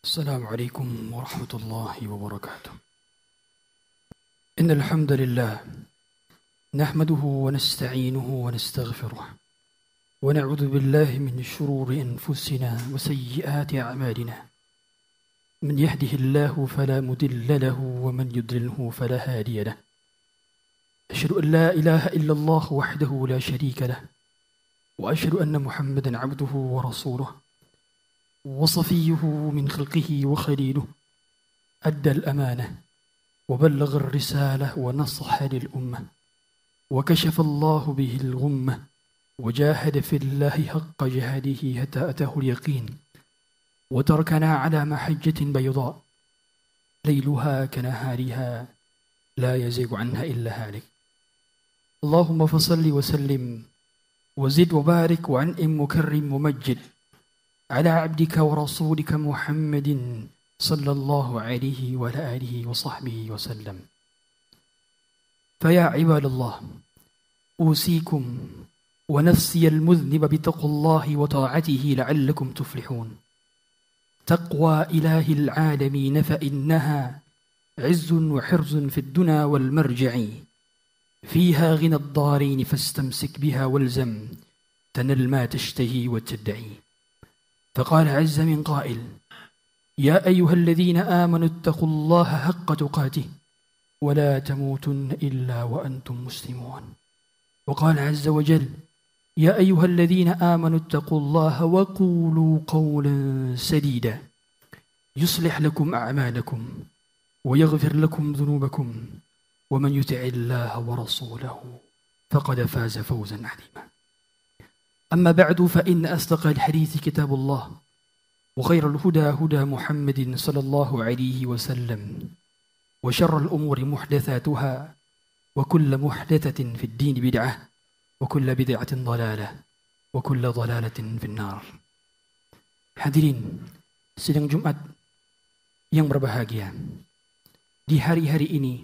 السلام عليكم ورحمة الله وبركاته. إن الحمد لله نحمده ونستعينه ونستغفره ونعوذ بالله من شرور أنفسنا وسيئات أعمالنا. من يهده الله فلا مضل له ومن يضلله فلا هادي له. أشهد أن لا إله إلا الله وحده لا شريك له وأشهد أن محمدا عبده ورسوله وصفيه من خلقه وخليله. أدى الأمانة وبلغ الرسالة ونصح للأمة وكشف الله به الغمة وجاهد في الله حق جهاده حتى أتاه اليقين وتركنا على محجة بيضاء ليلها كنهارها لا يزيغ عنها إلا هالك. اللهم فصل وسلم وزد وبارك وأنعم وكرم ومجد على عبدك ورسولك محمد صلى الله عليه وعلى آله وصحبه وسلم. فيا عباد الله، أوصيكم ونفسي المذنب بتقوى الله وطاعته لعلكم تفلحون. تقوى إله العالمين فإنها عز وحرز في الدنا والمرجع، فيها غنى الدارين فاستمسك بها والزم تنل ما تشتهي وتدعي. فقال عز من قائل: يا أيها الذين آمنوا اتقوا الله حق تقاته ولا تموتن إلا وأنتم مسلمون. وقال عز وجل: يا أيها الذين آمنوا اتقوا الله وقولوا قولا سديدا يصلح لكم أعمالكم ويغفر لكم ذنوبكم ومن يطع الله ورسوله فقد فاز فوزا عظيما. أما بعد، فإن أصدق الحديث كتاب الله وخير الهدى هدى محمد صلى الله عليه وسلم وشر الأمور محدثاتها وكل محدثة في الدين بدعة وكل بدعة ضلالة وكل ضلالة في النار. Hadirin sidang Jumat yang berbahagia, di hari-hari ini,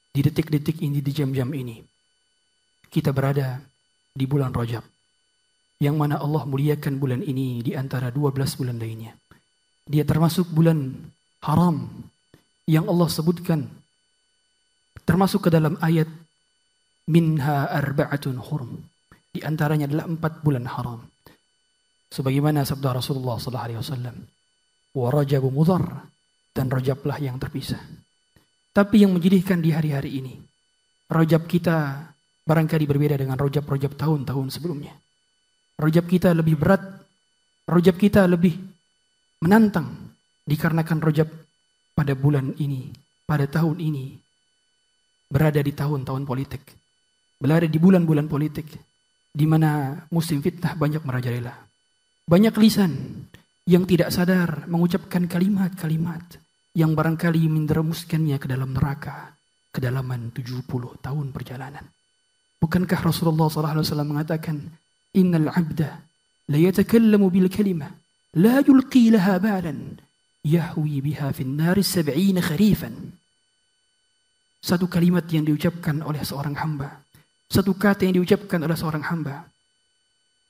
di detik-detik ini, di jam-jam ini, kita berada di bulan Rajab, yang mana Allah muliakan bulan ini di antara 12 bulan lainnya. Dia termasuk bulan haram yang Allah sebutkan termasuk ke dalam ayat minha arba'atun hurum. Di antaranya adalah 4 bulan haram. Sebagaimana sabda Rasulullah SAW, wa rajabu mudhar, dan Rajablah yang terpisah. Tapi yang menjadikan di hari-hari ini, Rajab kita barangkali berbeda dengan Rajab tahun-tahun sebelumnya. Rajab kita lebih berat, Rajab kita lebih menantang, dikarenakan Rajab pada bulan ini, pada tahun ini, berada di tahun-tahun politik, berada di bulan-bulan politik, di mana musim fitnah banyak merajalela. Banyak lisan yang tidak sadar mengucapkan kalimat-kalimat yang barangkali menjerumuskannya ke dalam neraka, kedalaman 70 tahun perjalanan. Bukankah Rasulullah SAW mengatakan, innal abda la yatakallamu bil kalimah la yulqi laha balan yahwi biha fin nari 70 kharifan. Satu kalimat yang diucapkan oleh seorang hamba, satu kata yang diucapkan oleh seorang hamba,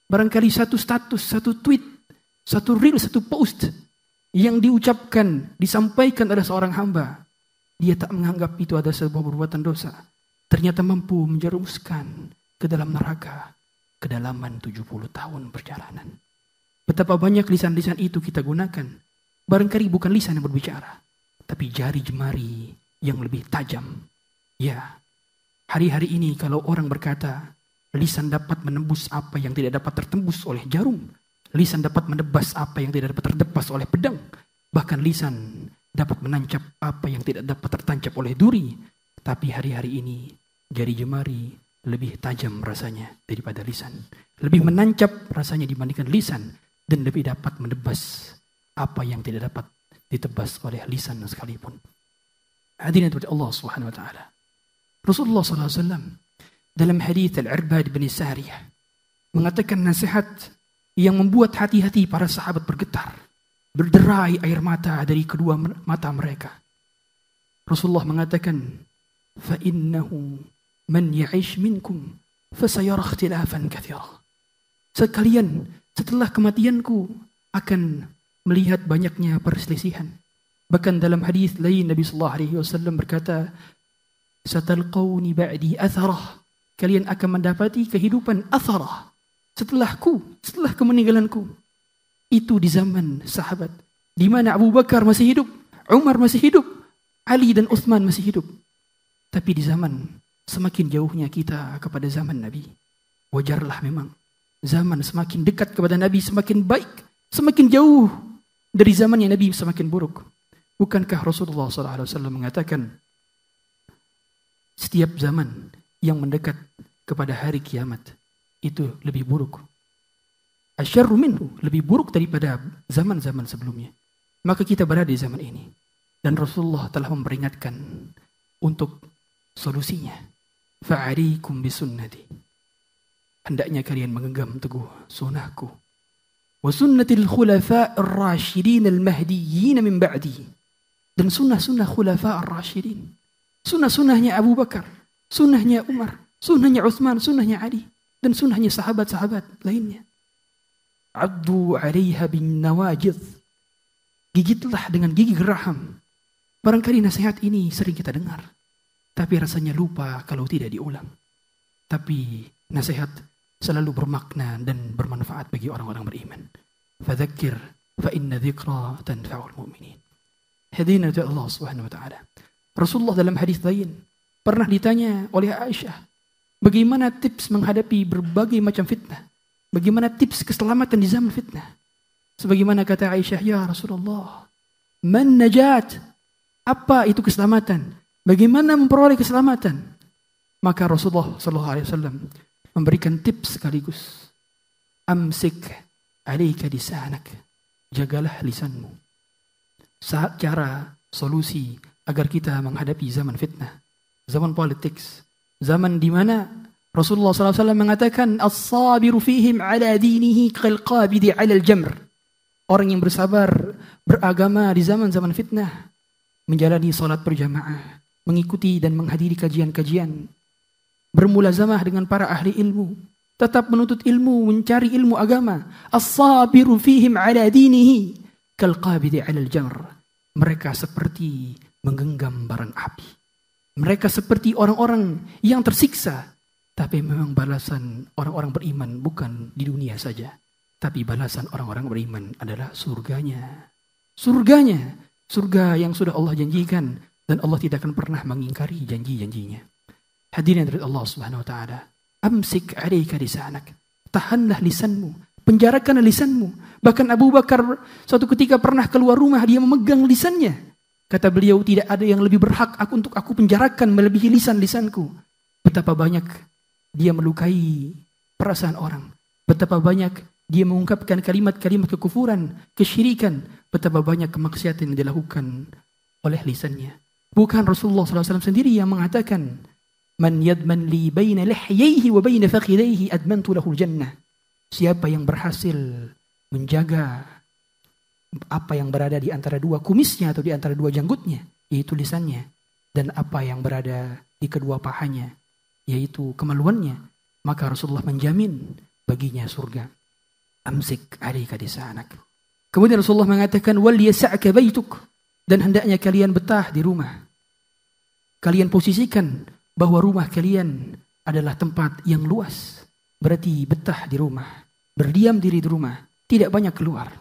barangkali satu status, satu tweet, satu reel, satu post yang diucapkan, disampaikan oleh seorang hamba, dia tak menganggap itu ada sebuah perbuatan dosa, ternyata mampu menjerumuskan ke dalam neraka kedalaman 70 tahun perjalanan. Betapa banyak lisan-lisan itu kita gunakan. Barangkali bukan lisan yang berbicara, tapi jari jemari yang lebih tajam. Ya, hari-hari ini kalau orang berkata, lisan dapat menembus apa yang tidak dapat tertembus oleh jarum. Lisan dapat menebas apa yang tidak dapat terdebas oleh pedang. Bahkan lisan dapat menancap apa yang tidak dapat tertancap oleh duri. Tapi hari-hari ini, jari jemari lebih tajam rasanya daripada lisan. Lebih menancap rasanya dibandingkan lisan. Dan lebih dapat menebas apa yang tidak dapat ditebas oleh lisan sekalipun. Hadirin dari Allah Subhanahu wa taala. Rasulullah SAW dalam hadits Al-Irbad bin Sariyah mengatakan nasihat yang membuat hati-hati para sahabat bergetar, berderai air mata dari kedua mata mereka. Rasulullah mengatakan, fa innahu man ya'ish minkum fasayara ikhtilafan katsira. Sekalian setelah kematianku akan melihat banyaknya perselisihan. Bahkan dalam hadis lain Nabi sallallahu alaihi wasallam berkata, "Satalqauni ba'di atharah." Kalian akan mendapati kehidupan atharah setelahku, setelah kemeninggalanku. Itu di zaman sahabat, di mana Abu Bakar masih hidup, Umar masih hidup, Ali dan Utsman masih hidup. Tapi di zaman semakin jauhnya kita kepada zaman Nabi, wajarlah memang zaman semakin dekat kepada Nabi semakin baik, semakin jauh dari zamannya Nabi semakin buruk. Bukankah Rasulullah SAW mengatakan setiap zaman yang mendekat kepada hari kiamat itu lebih buruk. Asyarru minhu, lebih buruk daripada zaman-zaman sebelumnya. Maka kita berada di zaman ini. Dan Rasulullah telah memperingatkan untuk solusinya. Fa'alikum bisunnati. Hendaknya kalian menggenggam teguh sunnahku. Wa sunnatil khulafa'ir rasyidin al-mahdiyyin min ba'di. Dan sunnah-sunnah khulafa' ar-rasyidin. Sunnah-sunnahnya Abu Bakar, sunnahnya Umar, sunnahnya Utsman, sunnahnya Ali, dan sunnahnya sahabat-sahabat lainnya. Addu 'alaiha bin nawajidh. Gigitlah dengan gigi geraham. Barangkali nasihat ini sering kita dengar, tapi rasanya lupa kalau tidak diulang. Tapi nasihat selalu bermakna dan bermanfaat bagi orang-orang beriman. Fadzakir fa inna dzikra tanfa'ul mu'minin. Hadirin Allah Subhanahu wa taala. Rasulullah dalam hadis lain pernah ditanya oleh Aisyah, bagaimana tips menghadapi berbagai macam fitnah? Bagaimana tips keselamatan di zaman fitnah? Sebagaimana kata Aisyah, ya Rasulullah, man najat? Apa itu keselamatan? Bagaimana memperoleh keselamatan? Maka Rasulullah SAW memberikan tips sekaligus. Amsik alaika lisanak. Jagalah lisanmu. Saat cara solusi agar kita menghadapi zaman fitnah, zaman politik, zaman di mana Rasulullah SAW mengatakan as-sabiru fihim ala dinihi qalqabidi ala al-jamr. Orang yang bersabar beragama di zaman-zaman fitnah, menjalani salat berjamaah, mengikuti dan menghadiri kajian-kajian, bermulazamah dengan para ahli ilmu, tetap menuntut ilmu, mencari ilmu agama. As-sabiru fihim ala dinihi kalqabidi 'alal jamr. Mereka seperti menggenggam barang api. Mereka seperti orang-orang yang tersiksa. Tapi memang balasan orang-orang beriman bukan di dunia saja. Tapi balasan orang-orang beriman adalah surganya. Surganya. Surga yang sudah Allah janjikan. Dan Allah tidak akan pernah mengingkari janji-janjinya. Hadirin dari Allah Subhanahu wa taala. Amsik 'alaika lisanak. Tahanlah lisanmu. Penjarakanlah lisanmu. Bahkan Abu Bakar suatu ketika pernah keluar rumah, dia memegang lisannya. Kata beliau, tidak ada yang lebih berhak untuk aku penjarakan melebihi lisanku. Betapa banyak dia melukai perasaan orang. Betapa banyak dia mengungkapkan kalimat-kalimat kekufuran, kesyirikan. Betapa banyak kemaksiatan yang dilakukan oleh lisannya. Bukan Rasulullah SAW sendiri yang mengatakan, Man yadman li baina lihyaihi wa baina fakhidaihi admantu lahul jannah. Siapa yang berhasil menjaga apa yang berada di antara dua kumisnya atau di antara dua janggutnya, yaitu lisannya, dan apa yang berada di kedua pahanya, yaitu kemaluannya, maka Rasulullah menjamin baginya surga. Amsik 'alaika lisanak. Kemudian Rasulullah mengatakan, wal yas'aka baituk, dan hendaknya kalian betah di rumah. Kalian posisikan bahwa rumah kalian adalah tempat yang luas. Berarti betah di rumah, berdiam diri di rumah, tidak banyak keluar.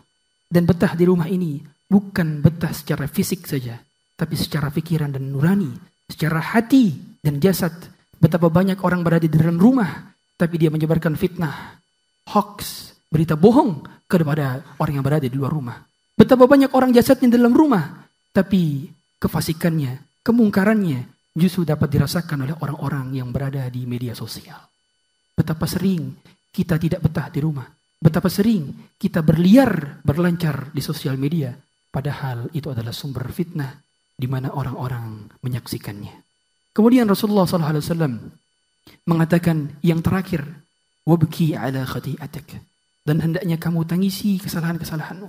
Dan betah di rumah ini bukan betah secara fisik saja, tapi secara pikiran dan nurani, secara hati dan jasad. Betapa banyak orang berada di dalam rumah, tapi dia menyebarkan fitnah, hoax, berita bohong kepada orang yang berada di luar rumah. Betapa banyak orang jasadnya dalam rumah, tapi kefasikannya, kemungkarannya justru dapat dirasakan oleh orang-orang yang berada di media sosial. Betapa sering kita tidak betah di rumah. Betapa sering kita berliar, berlancar di sosial media. Padahal itu adalah sumber fitnah di mana orang-orang menyaksikannya. Kemudian Rasulullah SAW mengatakan yang terakhir, wabki ala khati'atak. Dan hendaknya kamu tangisi kesalahan-kesalahanmu.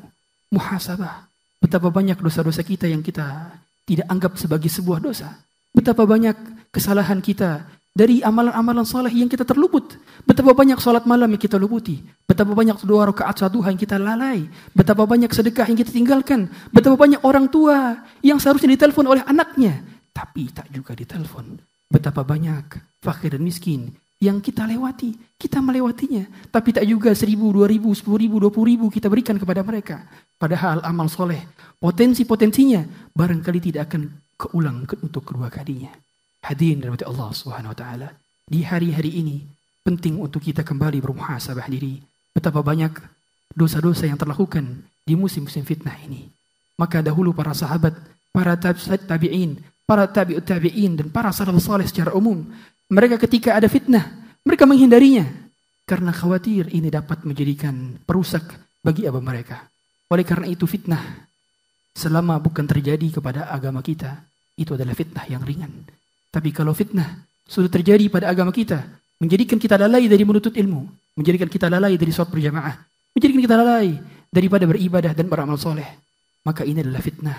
Muhasabah. Betapa banyak dosa-dosa kita yang kita tidak anggap sebagai sebuah dosa. Betapa banyak kesalahan kita dari amalan-amalan saleh yang kita terluput. Betapa banyak salat malam yang kita luputi. Betapa banyak 2 rakaat duha yang kita lalai. Betapa banyak sedekah yang kita tinggalkan. Betapa banyak orang tua yang seharusnya ditelepon oleh anaknya, tapi tak juga ditelepon. Betapa banyak fakir dan miskin yang kita lewati. Kita melewatinya, tapi tak juga 1.000, 2.000, 10.000, 20.000 kita berikan kepada mereka. Padahal amal soleh, potensinya barangkali tidak akan keulang untuk kedua kalinya. Hadirin dirahmati Allah Subhanahu wa taala. Di hari-hari ini penting untuk kita kembali bermuhasabah diri. Betapa banyak dosa-dosa yang terlakukan di musim-musim fitnah ini. Maka dahulu para sahabat, para tabi'in, para tabi'ut tabi'in dan para salafus saleh secara umum, mereka ketika ada fitnah, mereka menghindarinya karena khawatir ini dapat menjadikan perusak bagi agama mereka. Oleh karena itu fitnah selama bukan terjadi kepada agama kita, itu adalah fitnah yang ringan. Tapi kalau fitnah sudah terjadi pada agama kita, menjadikan kita lalai dari menuntut ilmu, menjadikan kita lalai dari sholat berjamaah, menjadikan kita lalai daripada beribadah dan beramal soleh, maka ini adalah fitnah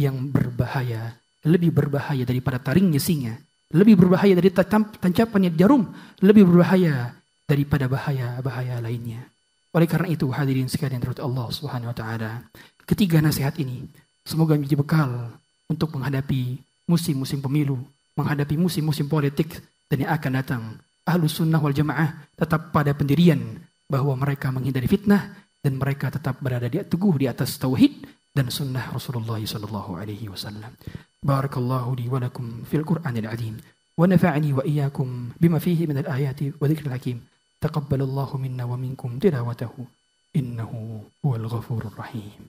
yang berbahaya, lebih berbahaya daripada taringnya singa, lebih berbahaya dari tancapannya jarum, lebih berbahaya daripada bahaya-bahaya lainnya. Oleh karena itu, hadirin sekalian dirahmati Allah Subhanahu wa taala, ketiga nasihat ini semoga menjadi bekal untuk menghadapi musim-musim pemilu, menghadapi musim-musim politik dan yang akan datang. Ahlus sunnah wal jamaah tetap pada pendirian bahwa mereka menghindari fitnah dan mereka tetap berada teguh di atas tauhid dan sunnah Rasulullah sallallahu alaihi wasallam. Barakallahu li wa lakum fil Qur'anil azim wa nafa'ani wa iyyakum bima fihi min al-ayati wa dhikril hakim. Taqabbalallahu minna wa minkum tilawatahu innahu huwal ghafurur rahim.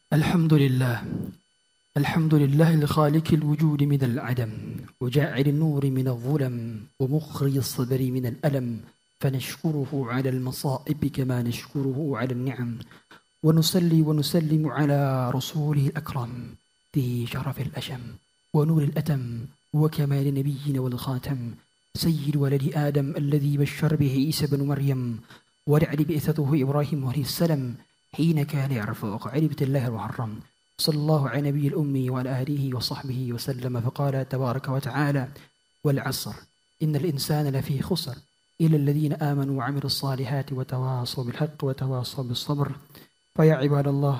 الحمد لله الخالق الوجود من العدم وجاعل النور من الظلم ومخرج الصبر من الألم فنشكره على المصائب كما نشكره على النعم ونصلي ونسلم على رسوله الأكرم ذي شرف الأشم ونور الأتم وكمال نبينا والخاتم سيد ولد آدم الذي بشر به عيسى بن مريم ولعل بئثته إبراهيم عليه السلام حين كان يعرف عربة الله المحرم صلى الله على نبي الأمي وعلى آله وصحبه وسلم فقال تبارك وتعالى والعصر إن الإنسان لفي خسر إلا الذين آمنوا وعملوا الصالحات وتواصوا بالحق وتواصوا بالصبر فيا عباد الله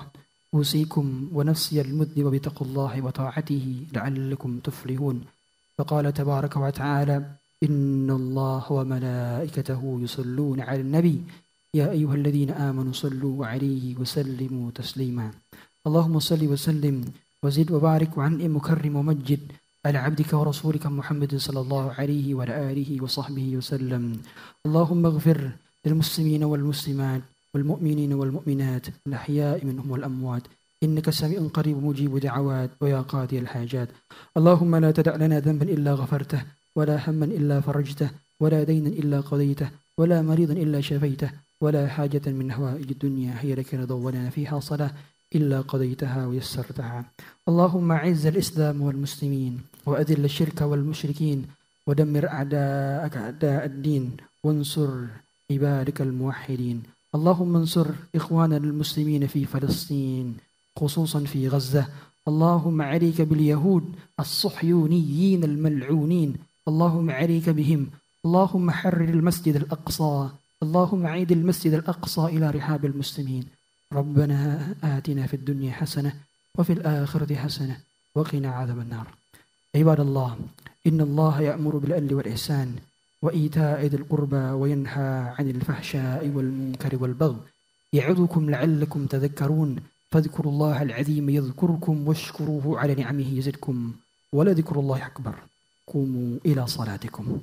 أوصيكم ونفسي المذنب بتقوى الله وطاعته لعلكم تفلحون فقال تبارك وتعالى إن الله وملائكته يصلون على النبي يا أيها الذين آمنوا صلوا عليه وسلموا تسليما اللهم صل وسلم وزد وبارك وعنئم مكرم ومجد على عبدك ورسولك محمد صلى الله عليه وعلى آله وصحبه وسلم اللهم اغفر للمسلمين والمسلمات والمؤمنين والمؤمنات الأحياء منهم والأموات إنك سميع قريب مجيب دعوات ويا قاضي الحاجات اللهم لا تدع لنا ذنبا إلا غفرته ولا هما إلا فرجته ولا دينا إلا قضيته ولا مريضا إلا شفيته ولا حاجة من هوائج الدنيا هي لك رضا ولنا فيها صلاة إلا قضيتها ويسرتها اللهم أعز الإسلام والمسلمين وأذل الشرك والمشركين ودمر أعداءك أعداء الدين وانصر عبادك الموحدين اللهم انصر إخواننا المسلمين في فلسطين خصوصا في غزة اللهم عليك باليهود الصهيونيين الملعونين اللهم عليك بهم اللهم حرر المسجد الأقصى اللهم عيد المسجد الأقصى إلى رحاب المسلمين ربنا آتنا في الدنيا حسنة وفي الآخرة حسنة وقنا عذاب النار عباد الله إن الله يأمر بالعدل والإحسان وإيتاء ذي القربى وينهى عن الفحشاء والمنكر والبغي يعظكم لعلكم تذكرون فاذكروا الله العظيم يذكركم واشكروه على نعمه يزدكم ولذكر الله أكبر قوموا إلى صلاتكم